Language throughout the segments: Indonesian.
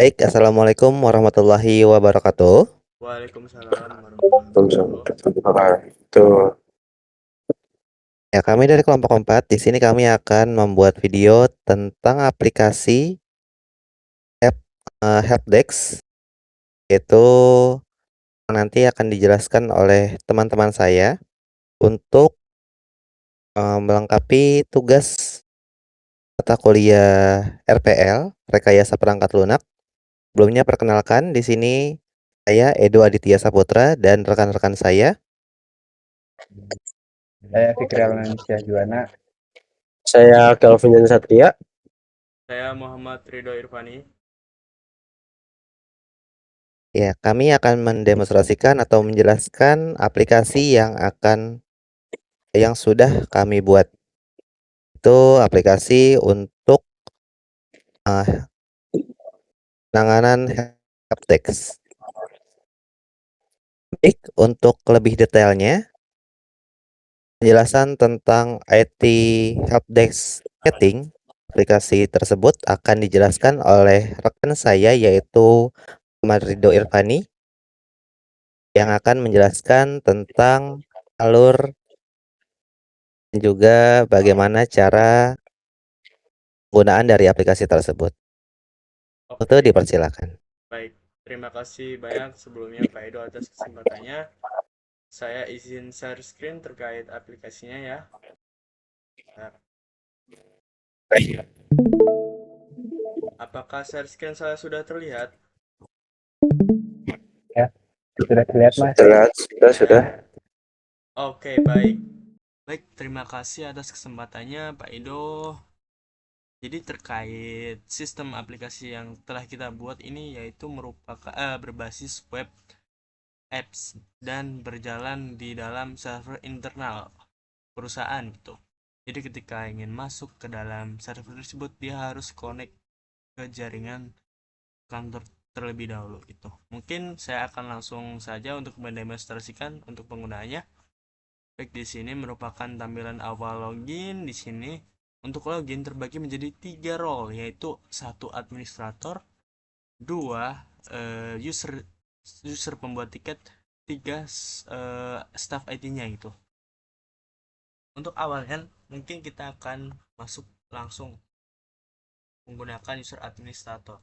Baik, assalamualaikum warahmatullahi wabarakatuh. Waalaikumsalam warahmatullahi wabarakatuh. Itu Ya, kami dari kelompok 4. Di sini kami akan membuat video tentang aplikasi app Helpdesk, yaitu nanti akan dijelaskan oleh teman-teman saya untuk melengkapi tugas mata kuliah RPL, Rekayasa Perangkat Lunak. Sebelumnya perkenalkan, di sini saya Edo Aditya Saputra dan rekan-rekan saya. saya Fikri Almansyah Juwana. Saya Kelvin Satria. Saya Muhammad Ridho Irfani. Ya, kami akan mendemonstrasikan atau menjelaskan aplikasi yang sudah kami buat. Itu aplikasi untuk uh, penanganan helpdesk. Baik, untuk lebih detailnya, penjelasan tentang IT helpdesk setting aplikasi tersebut akan dijelaskan oleh rekan saya yaitu Muhammad Ridho Irfani yang akan menjelaskan tentang alur dan juga bagaimana cara penggunaan dari aplikasi tersebut. Itu Oke, dipersilakan. baik. Terima kasih banyak sebelumnya Pak Edo atas kesempatannya. Saya izin share screen terkait aplikasinya ya. Nah, apakah share screen saya sudah terlihat? Ya, sudah terlihat Mas. Sudah. Oke, baik. Baik, terima kasih atas kesempatannya Pak Edo. Jadi terkait sistem aplikasi yang telah kita buat ini yaitu merupakan berbasis web apps dan berjalan di dalam server internal perusahaan gitu. Jadi ketika ingin masuk ke dalam server tersebut dia harus connect ke jaringan kantor terlebih dahulu gitu. Mungkin saya akan langsung saja untuk mendemonstrasikan untuk penggunaannya. Baik, di sini merupakan tampilan awal login. Di sini untuk login terbagi menjadi 3 role, yaitu satu administrator, dua user user pembuat tiket, tiga staff IT-nya gitu. Untuk awalnya mungkin kita akan masuk langsung menggunakan user administrator.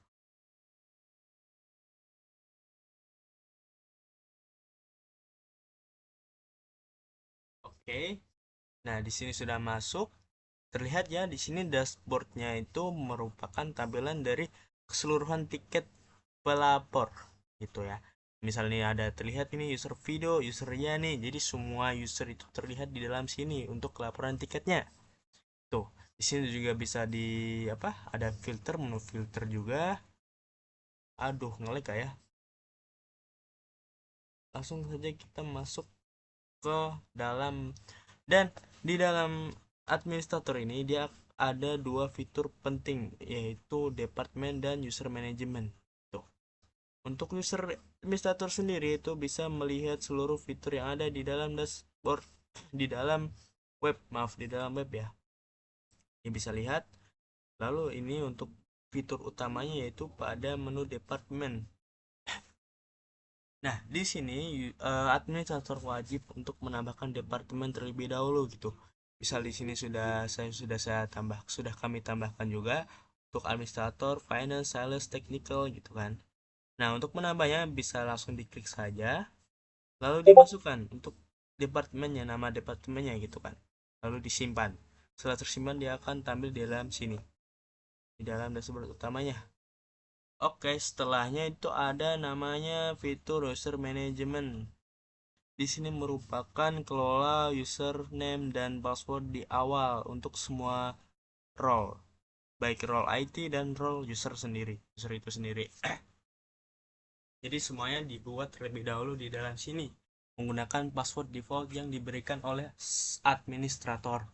Oke. Nah, di sini sudah masuk. Terlihat ya di sini dashboardnya itu merupakan tampilan dari keseluruhan tiket pelapor gitu ya. Misalnya ada terlihat ini user video, usernya nih. Jadi semua user itu terlihat di dalam sini untuk laporan tiketnya. Tuh, di sini juga bisa di apa? Ada filter, menu filter juga. Aduh, ngelag ya. Langsung saja kita masuk ke dalam, dan di dalam administrator ini dia ada dua fitur penting yaitu departemen dan user management. Tuh. Untuk user administrator sendiri itu bisa melihat seluruh fitur yang ada di dalam dashboard di dalam web, maaf di dalam web ya. Ini bisa lihat. Lalu ini untuk fitur utamanya yaitu pada menu departemen. Nah, di sini administrator wajib untuk menambahkan departemen terlebih dahulu gitu. Misal di sini sudah kami tambahkan juga untuk administrator, finance, sales, technical gitu kan. Nah, untuk menambahnya bisa langsung diklik saja, lalu dimasukkan untuk departemennya, nama departemennya gitu kan. Lalu disimpan. Setelah tersimpan dia akan tampil di dalam sini, di dalam dashboard utamanya. Oke, setelahnya itu ada namanya fitur user management. Di sini merupakan kelola username dan password di awal untuk semua role, baik role IT dan role user sendiri, user itu sendiri. Jadi semuanya dibuat terlebih dahulu di dalam sini menggunakan password default yang diberikan oleh administrator.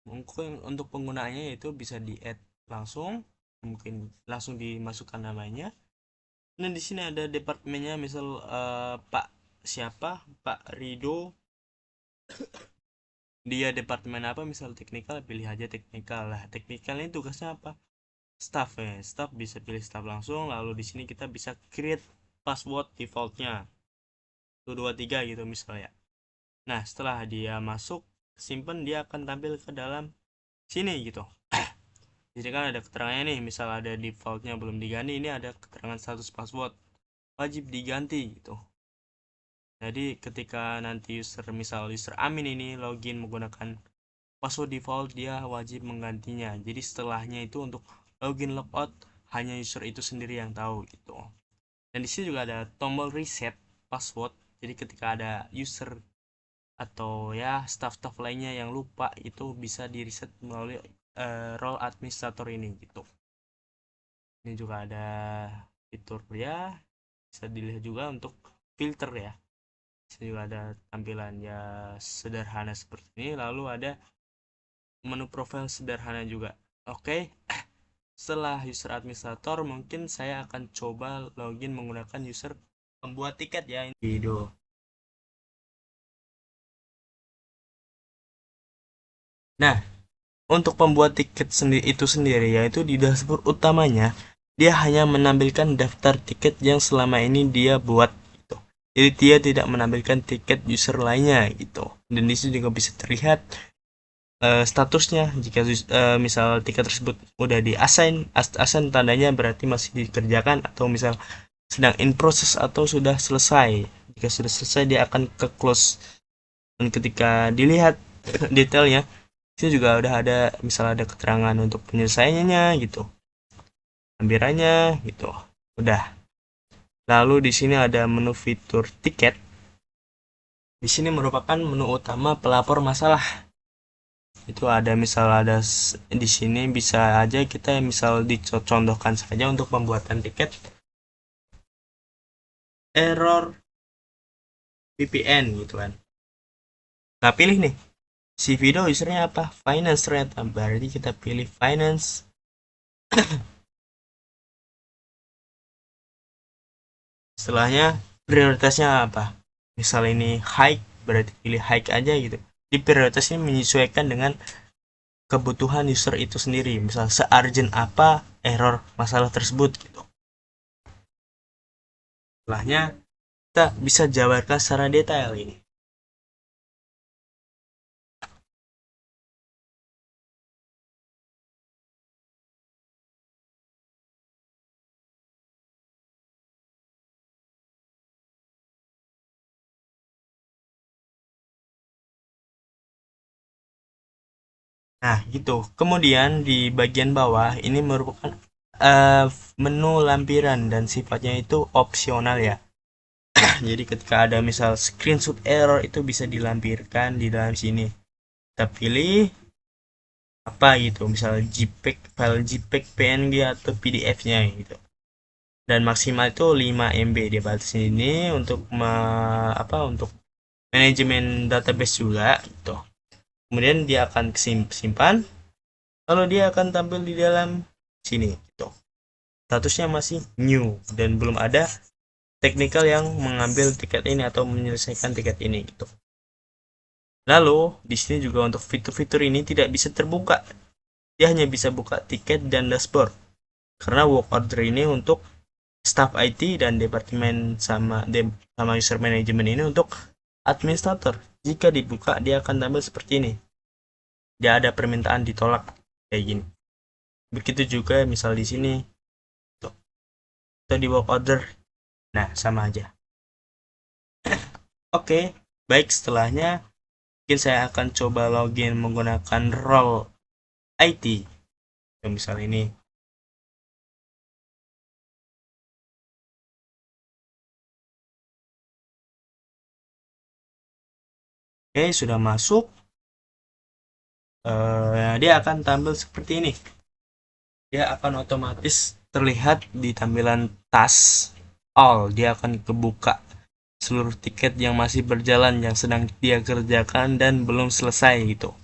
Mungkin untuk penggunaannya yaitu bisa di-add langsung, mungkin langsung dimasukkan namanya. Nah, di sini ada departemennya, misal Pak siapa, Pak Rido, dia departemen apa, misal teknikal, pilih aja teknikal lah. Teknikal ini tugasnya apa? staff ya. Staff bisa pilih staff langsung, lalu di sini kita bisa create password defaultnya 123 gitu misalnya. Nah, setelah dia masuk simpen, dia akan tampil ke dalam sini gitu. Jadi kan ada keterangannya nih, misal ada defaultnya belum diganti, ini ada keterangan status password wajib diganti gitu. Jadi ketika nanti misal user Amin ini login menggunakan password default, dia wajib menggantinya. Jadi setelahnya itu untuk login logout hanya user itu sendiri yang tahu gitu. Dan di sini juga ada tombol reset password. Jadi ketika ada user atau ya staff-staff lainnya yang lupa, itu bisa di reset melalui role administrator ini gitu. Ini juga ada fitur ya, bisa dilihat juga untuk filter ya. Sini juga ada tampilan ya sederhana seperti ini, lalu ada menu profile sederhana juga. Oke. Setelah user administrator, mungkin saya akan coba login menggunakan user pembuat tiket ya, ini video. Nah, untuk pembuat tiket itu sendiri, yaitu di dashboard utamanya, dia hanya menampilkan daftar tiket yang selama ini dia buat gitu. Jadi dia tidak menampilkan tiket user lainnya gitu. Dan di sini juga bisa terlihat statusnya. Jika misal tiket tersebut udah di assign tandanya berarti masih dikerjakan, atau misal sedang in process atau sudah selesai. Jika sudah selesai, dia akan ke close. Dan ketika dilihat detailnya, itu juga udah ada, misal ada keterangan untuk penyelesaiannya gitu, lampirannya gitu, udah. Lalu di sini ada menu fitur tiket. Di sini merupakan menu utama pelapor masalah. Itu ada, misal ada di sini bisa aja kita misal dicontohkan saja untuk pembuatan tiket error VPN gitu kan. Nah, pilih nih si video usernya apa, finance ternyata, berarti kita pilih finance. Setelahnya prioritasnya apa, misal ini high, berarti pilih high aja gitu. Di prioritasnya menyesuaikan dengan kebutuhan user itu sendiri, misal se-urgent apa error masalah tersebut gitu. Setelahnya kita bisa jabarkan secara detail ini. Nah, gitu. Kemudian di bagian bawah ini merupakan menu lampiran dan sifatnya itu opsional ya. Jadi ketika ada misal screenshot error, itu bisa dilampirkan di dalam sini. Kita pilih apa gitu, misal JPEG, file JPEG, PNG atau PDF-nya gitu. Dan maksimal itu 5 MB di batas ini untuk untuk manajemen database juga gitu. Kemudian dia akan simpan, lalu dia akan tampil di dalam sini gitu. Statusnya masih new dan belum ada technical yang mengambil tiket ini atau menyelesaikan tiket ini gitu. Lalu di sini juga untuk fitur-fitur ini tidak bisa terbuka. Dia hanya bisa buka tiket dan dashboard. Karena work order ini untuk staff IT dan departemen sama user management ini untuk administrator. Jika dibuka, dia akan tampil seperti ini. Dia ada permintaan ditolak kayak gini. Begitu juga misal di sini tuh, atau di work order. Nah, sama aja. Oke, baik, setelahnya mungkin saya akan coba login menggunakan role IT. Misal ini. Oke, sudah masuk. Dia akan tampil seperti ini. Dia akan otomatis terlihat di tampilan task all. Dia akan kebuka seluruh tiket yang masih berjalan, yang sedang dia kerjakan dan belum selesai gitu.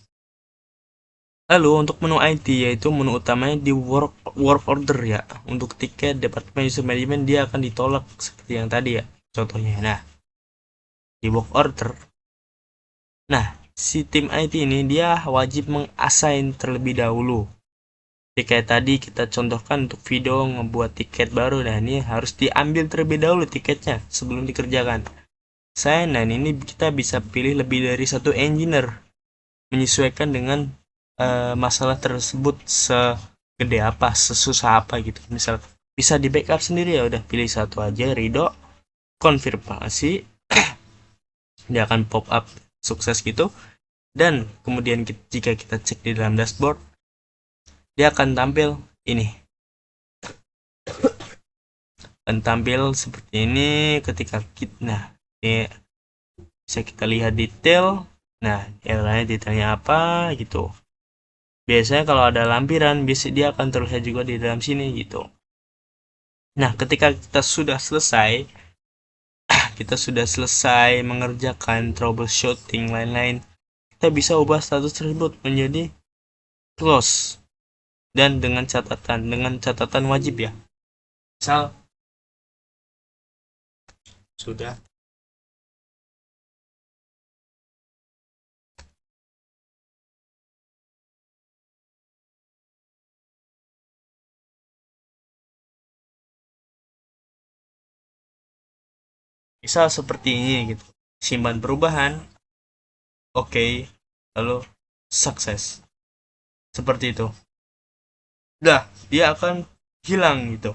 Lalu untuk menu IT, yaitu menu utamanya di work order ya. Untuk tiket departemen user management, dia akan ditolak seperti yang tadi ya contohnya. Nah, di work order, nah si tim IT ini dia wajib mengassign terlebih dahulu Kayak tadi kita contohkan untuk video ngebuat tiket baru, nah ini harus diambil terlebih dahulu tiketnya sebelum dikerjakan. Nah ini kita bisa pilih lebih dari satu engineer menyesuaikan dengan masalah tersebut segede apa, sesusah apa gitu. Misal bisa di backup sendiri, ya udah pilih satu aja, Ridho, konfirmasi, dia akan pop up sukses gitu. Dan kemudian jika kita cek di dalam dashboard, dia akan tampil ini, seperti ini ketika kita, nah ini bisa kita lihat detail. Nah, detailnya apa gitu. Biasanya kalau ada lampiran, biasanya dia akan terlihat juga di dalam sini gitu. Nah, ketika kita sudah selesai mengerjakan troubleshooting lain-lain, kita bisa ubah status tersebut menjadi close, dan dengan catatan wajib ya. Misal sudah misal seperti ini gitu, simpan perubahan, oke, lalu sukses, seperti itu. Udah, dia akan hilang gitu.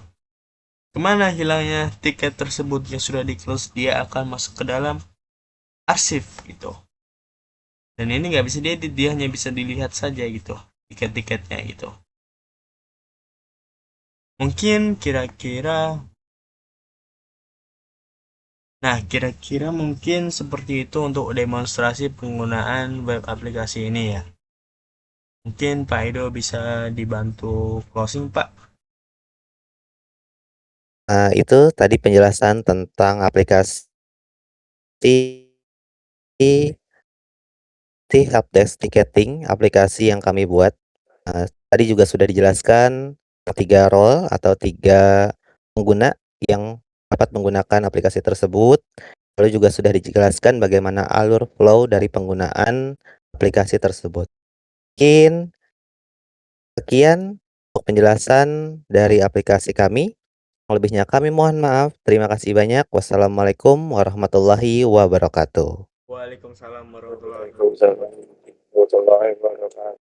Kemana hilangnya tiket tersebut yang sudah di close? Dia akan masuk ke dalam arsip gitu. Dan ini nggak bisa diedit, dia hanya bisa dilihat saja gitu, tiket-tiketnya gitu. Mungkin kira-kira mungkin seperti itu untuk demonstrasi penggunaan web aplikasi ini ya. Mungkin Pak Edo bisa dibantu closing, Pak. Nah, itu tadi penjelasan tentang aplikasi helpdesk ticketing, aplikasi yang kami buat. Tadi juga sudah dijelaskan 3 role atau 3 pengguna yang dapat menggunakan aplikasi tersebut. Lalu juga sudah dijelaskan bagaimana alur flow dari penggunaan aplikasi tersebut. Mungkin sekian untuk penjelasan dari aplikasi kami. Lebihnya kami mohon maaf. Terima kasih banyak. Wassalamualaikum warahmatullahi wabarakatuh. Waalaikumsalam warahmatullahi wabarakatuh. Waalaikumsalam warahmatullahi wabarakatuh.